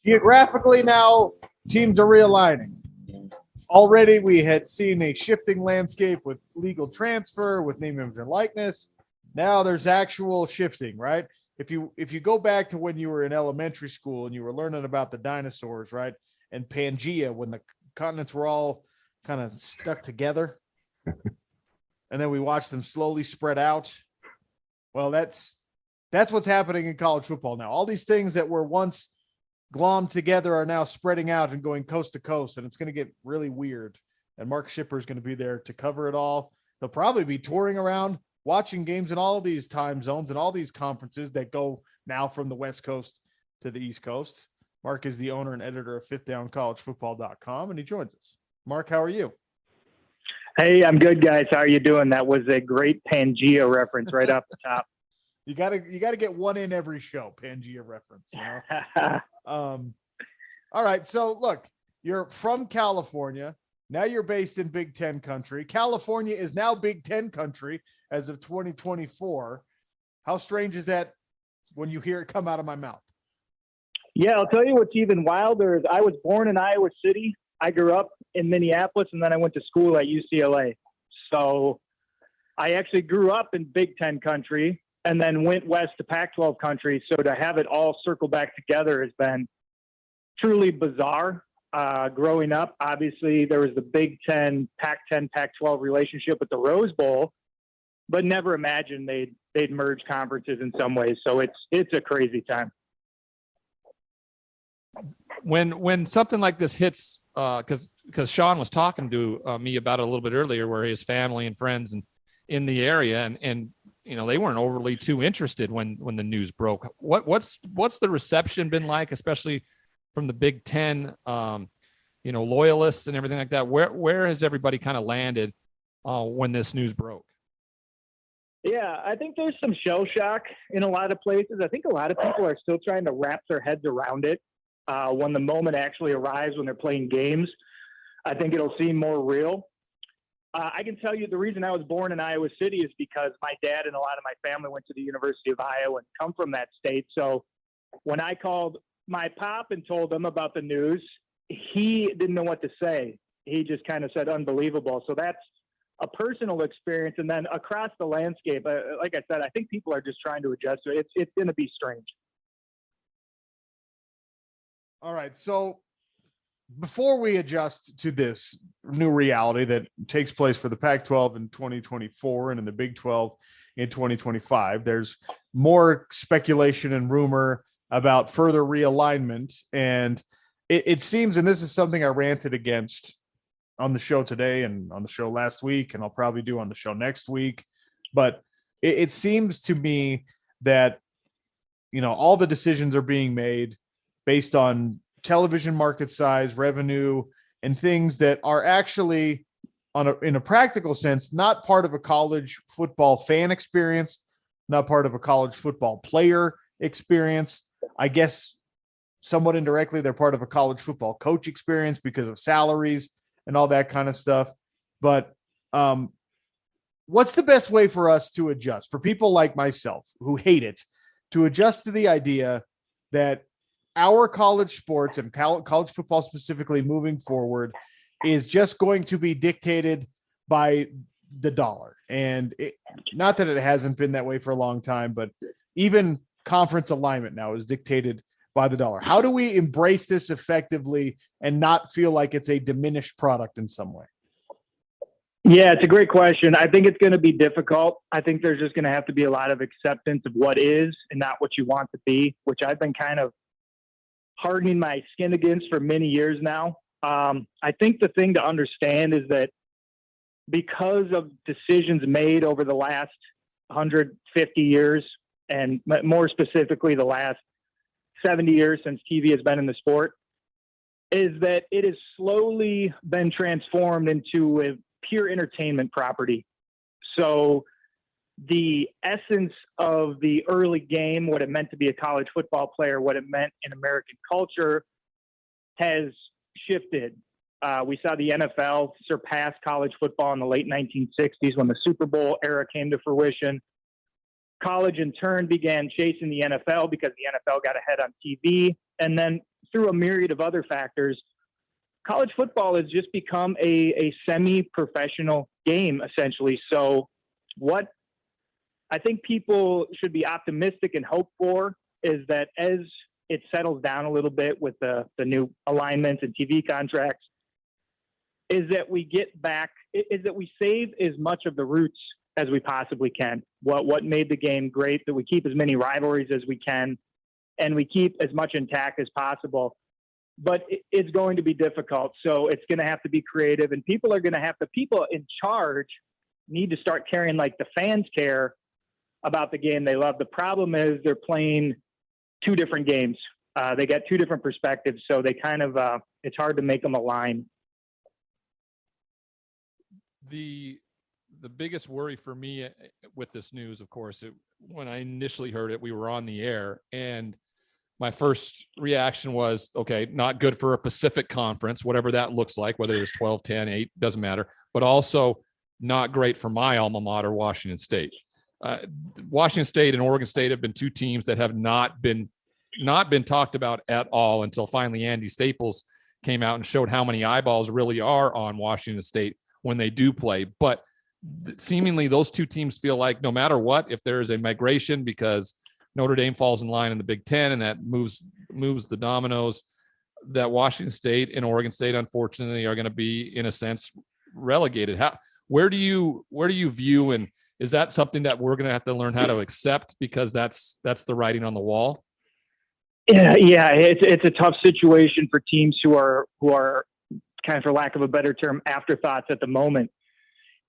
Geographically now, teams are realigning. Already we had seen a shifting landscape with legal transfer, with name, image, and likeness. Now there's actual shifting, right? If you go back to when you were in elementary school and you were learning about the dinosaurs, right? And Pangea, when the continents were all kind of stuck together, and then we watched them slowly spread out. Well, that's what's happening in college football now. All these things that were once glommed together are now spreading out and going coast to coast, and it's going to get really weird. And Mark Schipper is going to be there to cover it all. He'll probably be touring around, watching games in all of these time zones and all these conferences that go now from the West Coast to the East Coast. Mark is the owner and editor of FifthDownCollegeFootball.com, and he joins us. Mark, how are you? Hey, I'm good, guys. How are you doing? That was a great Pangea reference right off the top. You gotta get one in every show, Pangea reference. You know? All right. So look, you're from California. Now you're based in Big Ten country. California is now Big Ten country as of 2024. How strange is that when you hear it come out of my mouth? Yeah, I'll tell you what's even wilder is I was born in Iowa City. I grew up in Minneapolis, and then I went to school at UCLA. So I actually grew up in Big Ten country and then went west to Pac-12 country. So to have it all circle back together has been truly bizarre. Growing up, obviously, there was the Big Ten, Pac-10, Pac-12 relationship with the Rose Bowl, but never imagined they'd merge conferences in some ways. So it's a crazy time. When something like this hits, because Sean was talking to me about it a little bit earlier, where his family and friends and in the area, and you know, they weren't overly too interested when the news broke. What's the reception been like, especially from the Big Ten, loyalists and everything like that? Where has everybody kind of landed when this news broke? Yeah, I think there's some shell shock in a lot of places. I think a lot of people are still trying to wrap their heads around it. When the moment actually arrives, when they're playing games, I think it'll seem more real. I can tell you the reason I was born in Iowa City is because my dad and a lot of my family went to the University of Iowa and come from that state. So when I called my pop and told him about the news, he didn't know what to say. He just kind of said, unbelievable. So that's a personal experience. And then across the landscape, like I said, I think people are just trying to adjust to it. It's going to be strange. All right. So before we adjust to this new reality that takes place for the Pac-12 in 2024 and in the Big 12 in 2025, there's more speculation and rumor about further realignment. And it seems, and this is something I ranted against on the show today and on the show last week, and I'll probably do on the show next week. But it seems to me that, you know, all the decisions are being made based on television market size, revenue, and things that are actually in a practical sense, not part of a college football fan experience, not part of a college football player experience. I guess somewhat indirectly, they're part of a college football coach experience because of salaries and all that kind of stuff. But what's the best way for us to adjust, for people like myself who hate it, to adjust to the idea that our college sports and college football specifically moving forward is just going to be dictated by the dollar? And not that it hasn't been that way for a long time, but even conference alignment now is dictated by the dollar. How do we embrace this effectively and not feel like it's a diminished product in some way? Yeah, it's a great question. I think it's going to be difficult. I think there's just going to have to be a lot of acceptance of what is and not what you want to be, which I've been kind of hardening my skin against for many years now. I think the thing to understand is that because of decisions made over the last 150 years, and more specifically the last 70 years since TV has been in the sport, is that it has slowly been transformed into a pure entertainment property. So the essence of the early game, what it meant to be a college football player, what it meant in American culture, has shifted. We saw the NFL surpass college football in the late 1960s when the Super Bowl era came to fruition. College in turn began chasing the NFL because the NFL got ahead on TV. And then through a myriad of other factors, college football has just become a semi-professional game, essentially. So what I think people should be optimistic and hope for is that as it settles down a little bit with the new alignments and TV contracts, is that we save as much of the roots as we possibly can. What made the game great, that we keep as many rivalries as we can, and we keep as much intact as possible. But it's going to be difficult. So it's going to have to be creative, and people in charge need to start caring like the fans care about the game they love. The problem is they're playing two different games. They got two different perspectives. So they kind of, it's hard to make them align. The biggest worry for me with this news, of course, when I initially heard it, we were on the air, and my first reaction was, okay, not good for a Pacific Conference, whatever that looks like, whether it was 12, 10, 8, doesn't matter, but also not great for my alma mater, Washington State. Washington State and Oregon State have been two teams that have not been talked about at all until finally Andy Staples came out and showed how many eyeballs really are on Washington State when they do play. But seemingly those two teams feel like no matter what, if there is a migration because Notre Dame falls in line in the Big Ten and that moves the dominoes, that Washington State and Oregon State, unfortunately, are going to be, in a sense, relegated. Where do you view, and is that something that we're going to have to learn how to accept because that's the writing on the wall? Yeah, it's a tough situation for teams who are kind of, for lack of a better term, afterthoughts at the moment.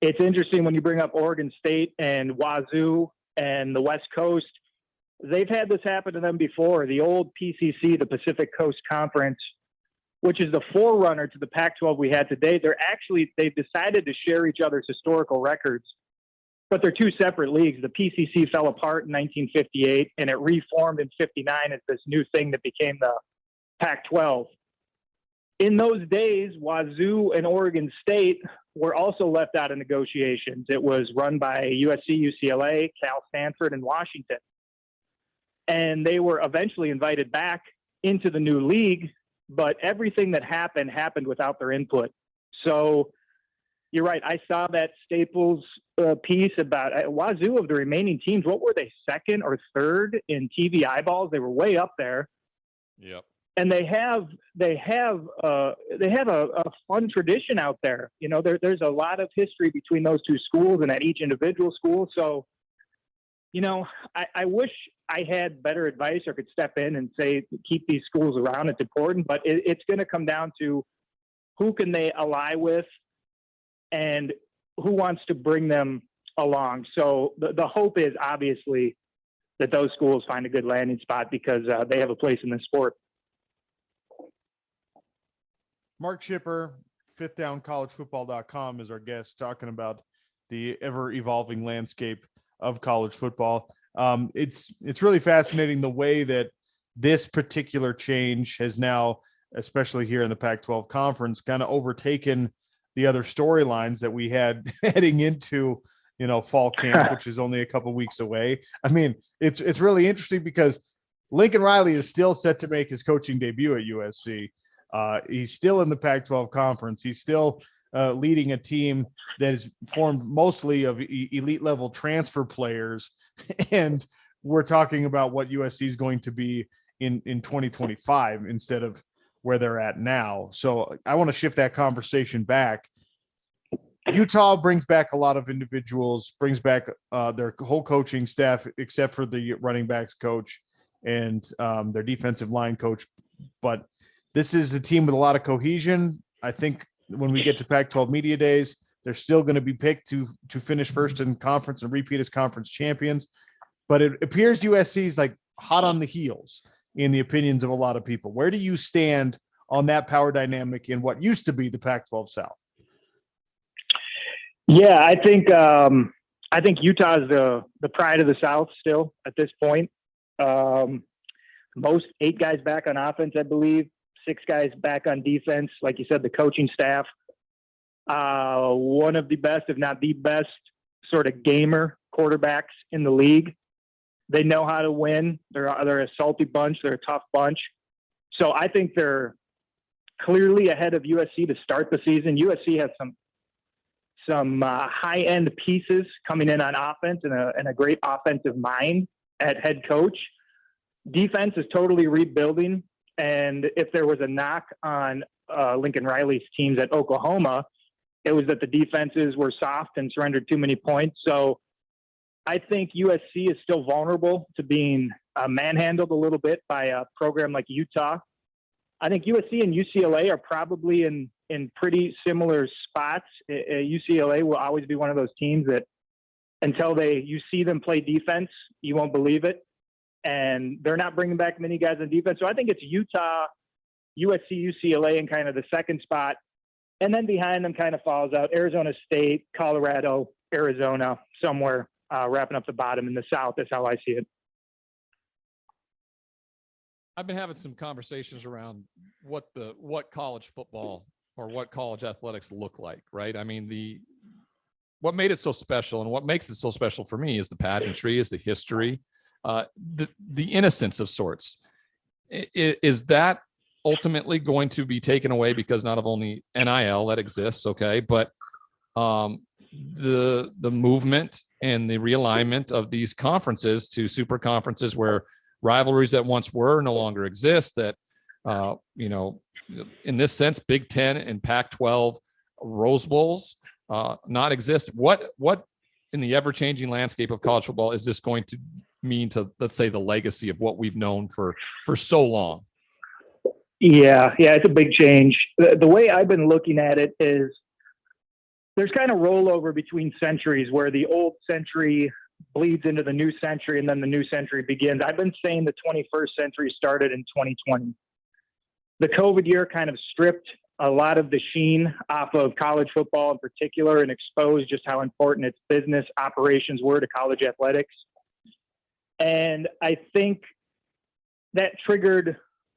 It's interesting when you bring up Oregon State and Wazoo and the West Coast. They've had this happen to them before. The old PCC, the Pacific Coast Conference, which is the forerunner to the Pac-12 we had today, they've decided to share each other's historical records, but they're two separate leagues. The PCC fell apart in 1958, and it reformed in 59 as this new thing that became the Pac-12. In those days, Wazoo and Oregon State were also left out of negotiations. It was run by USC, UCLA, Cal, Stanford, and Washington. And they were eventually invited back into the new league, but everything that happened without their input. So you're right. I saw that Staples piece about Wazoo. Of the remaining teams, what were they, second or third in TV eyeballs? They were way up there. Yep. And they have a fun tradition out there. You know, there's a lot of history between those two schools and at each individual school. So, you know, I wish I had better advice or could step in and say, keep these schools around. It's important, but it's going to come down to who can they ally with and who wants to bring them along. So the hope is obviously that those schools find a good landing spot because they have a place in the sport. Mark Schipper, fifthdowncollegefootball.com is our guest, talking about the ever-evolving landscape of college football. It's really fascinating the way that this particular change has now, especially here in the Pac-12 conference, kind of overtaken the other storylines that we had heading into, fall camp, which is only a couple weeks away. I mean, it's really interesting because Lincoln Riley is still set to make his coaching debut at USC. He's still in the Pac-12 conference. He's still leading a team that is formed mostly of elite level transfer players. And we're talking about what USC is going to be in 2025 instead of where they're at now. So I want to shift that conversation back. Utah brings back a lot of individuals, brings back their whole coaching staff, except for the running backs coach and their defensive line coach. But this is a team with a lot of cohesion. I think when we get to Pac-12 Media Days, they're still going to be picked to finish first in conference and repeat as conference champions. But it appears USC is like hot on the heels in the opinions of a lot of people. Where do you stand on that power dynamic in what used to be the Pac-12 South? Yeah, I think Utah is the pride of the South still at this point. Most 8 guys back on offense, I believe. 6 guys back on defense. Like you said, the coaching staff, one of the best, if not the best, sort of gamer quarterbacks in the league. They know how to win. They're a salty bunch. They're a tough bunch. So I think they're clearly ahead of USC to start the season. USC has some high-end pieces coming in on offense and a great offensive mind at head coach. Defense is totally rebuilding. And if there was a knock on Lincoln Riley's teams at Oklahoma, it was that the defenses were soft and surrendered too many points. So I think USC is still vulnerable to being manhandled a little bit by a program like Utah. I think USC and UCLA are probably in pretty similar spots. UCLA will always be one of those teams that until you see them play defense, you won't believe it. And they're not bringing back many guys on defense. So I think it's Utah, USC, UCLA in kind of the second spot. And then behind them kind of falls out Arizona State, Colorado, Arizona, somewhere wrapping up the bottom in the South. That's how I see it. I've been having some conversations around what college football or what college athletics look like, right? I mean, what made it so special and what makes it so special for me is the pageantry, is the history, the innocence of sorts. Is that ultimately going to be taken away because not of only NIL that exists, okay, but the movement and the realignment of these conferences to super conferences where rivalries that once were no longer exist, that in this sense, Big Ten and Pac-12 Rose Bowls not exist. What in the ever-changing landscape of college football is this going to mean to, let's say, the legacy of what we've known for so long? Yeah, it's a big change. The way I've been looking at it is there's kind of rollover between centuries where the old century bleeds into the new century and then the new century begins. I've been saying the 21st century started in 2020. The COVID year kind of stripped a lot of the sheen off of college football in particular and exposed just how important its business operations were to college athletics. And I think that triggered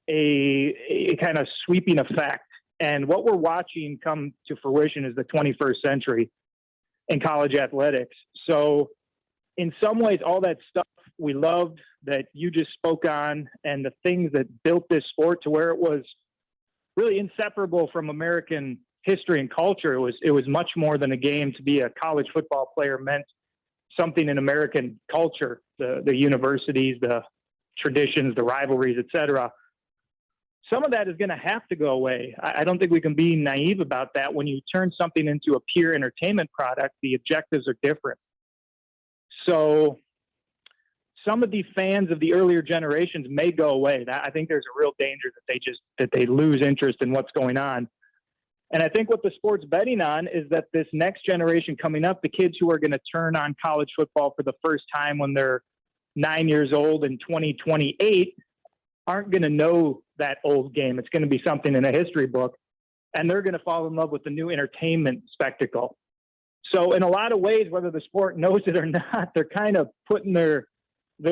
a kind of sweeping effect. And what we're watching come to fruition is the 21st century in college athletics. So in some ways, all that stuff we loved that you just spoke on and the things that built this sport to where it was really inseparable from American history and culture. It was much more than a game. To be a college football player meant something in American culture, the universities, the traditions, the rivalries, etc. Some of that is going to have to go away. I don't think we can be naive about that. When you turn something into a pure entertainment product, the objectives are different. So some of the fans of the earlier generations may go away. I think there's a real danger that they lose interest in what's going on. And I think what the sport's betting on is that this next generation coming up, the kids who are going to turn on college football for the first time when they're 9 years old in 2028, aren't going to know that old game. It's going to be something in a history book, and they're going to fall in love with the new entertainment spectacle. So in a lot of ways, whether the sport knows it or not, they're kind of putting their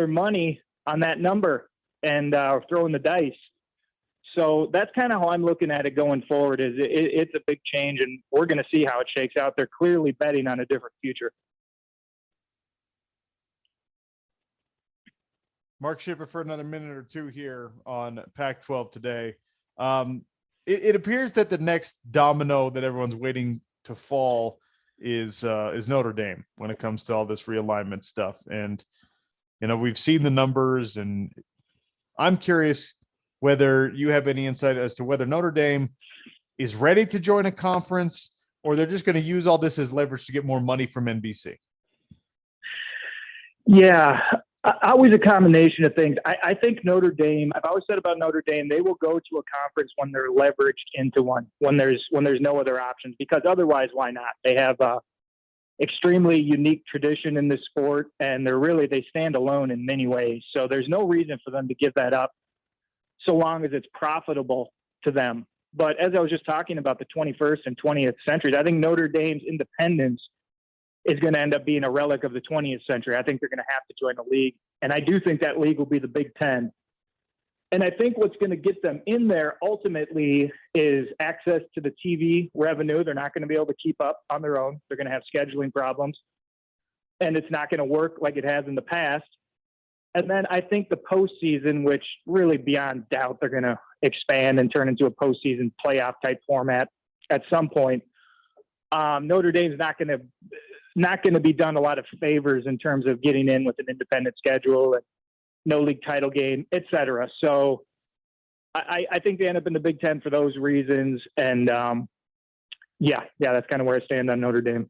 money on that number and throwing the dice. So that's kind of how I'm looking at it going forward. Is it's a big change, and we're going to see how it shakes out. They're clearly betting on a different future. Mark Schipper for another minute or two here on Pac-12 today. It appears that the next domino that everyone's waiting to fall is Notre Dame when it comes to all this realignment stuff. And, we've seen the numbers, and I'm curious whether you have any insight as to whether Notre Dame is ready to join a conference or they're just going to use all this as leverage to get more money from NBC. Yeah, always a combination of things. I think Notre Dame, I've always said about Notre Dame, they will go to a conference when they're leveraged into one, when there's no other options, because otherwise, why not? They have a extremely unique tradition in this sport, and they stand alone in many ways. So there's no reason for them to give that up so long as it's profitable to them. But as I was just talking about the 21st and 20th centuries, I think Notre Dame's independence is going to end up being a relic of the 20th century. I think they're going to have to join a league. And I do think that league will be the Big Ten. And I think what's going to get them in there ultimately is access to the TV revenue. They're not going to be able to keep up on their own. They're going to have scheduling problems. And it's not going to work like it has in the past. And then I think the postseason, which really beyond doubt, they're going to expand and turn into a postseason playoff type format at some point. Notre Dame's not going to be done a lot of favors in terms of getting in with an independent schedule and no league title game, et cetera. So I think they end up in the Big Ten for those reasons. And yeah, that's kind of where I stand on Notre Dame.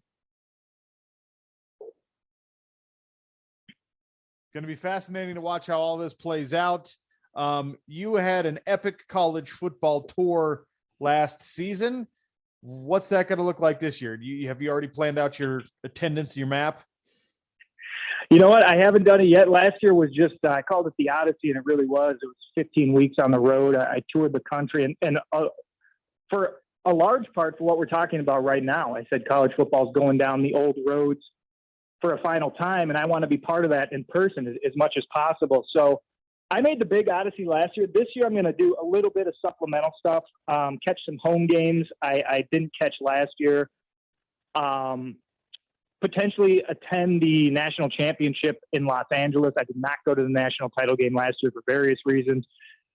Going to be fascinating to watch how all this plays out. You had an epic college football tour last season. What's that going to look like this year? Have you already planned out your attendance, your map? You know what? I haven't done it yet. Last year was just, I called it the Odyssey, and it really was. It was 15 weeks on the road. I toured the country. And for a large part for what we're talking about right now, I said college football is going down the old roads for a final time, and I want to be part of that in person as much as possible. So I made the big Odyssey last year. This year, I'm going to do a little bit of supplemental stuff, catch some home games I didn't catch last year, potentially attend the national championship in Los Angeles. I did not go to the national title game last year for various reasons.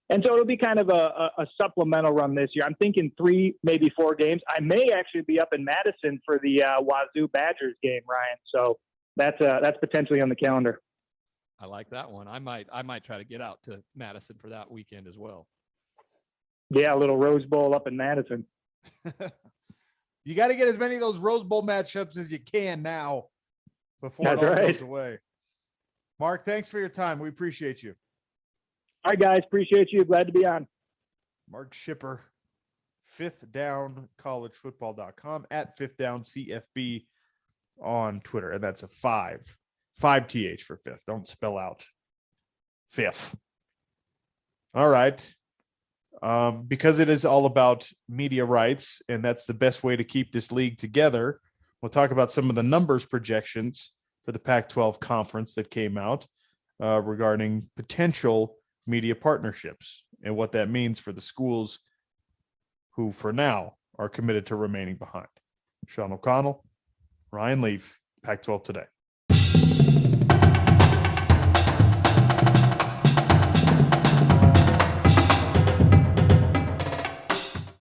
And so it'll be kind of a supplemental run this year. I'm thinking 3, maybe 4 games. I may actually be up in Madison for the Wazoo Badgers game, Ryan. So that's potentially on the calendar. I like that one. I might try to get out to Madison for that weekend as well. Yeah, a little Rose Bowl up in Madison. You got to get as many of those Rose Bowl matchups as you can now before That's it all right. goes away. Mark, thanks for your time. We appreciate you. All right, guys. Appreciate you. Glad to be on. Mark Schipper, fifthdowncollegefootball.com, at fifthdown.cfb on Twitter. And that's a 5 th for fifth. Don't spell out fifth. All right. Because it is all about media rights, and that's the best way to keep this league together, we'll talk about some of the numbers projections for the Pac-12 conference that came out regarding potential media partnerships and what that means for the schools who, for now, are committed to remaining behind. Sean O'Connell, Ryan Leaf, Pac-12 Today.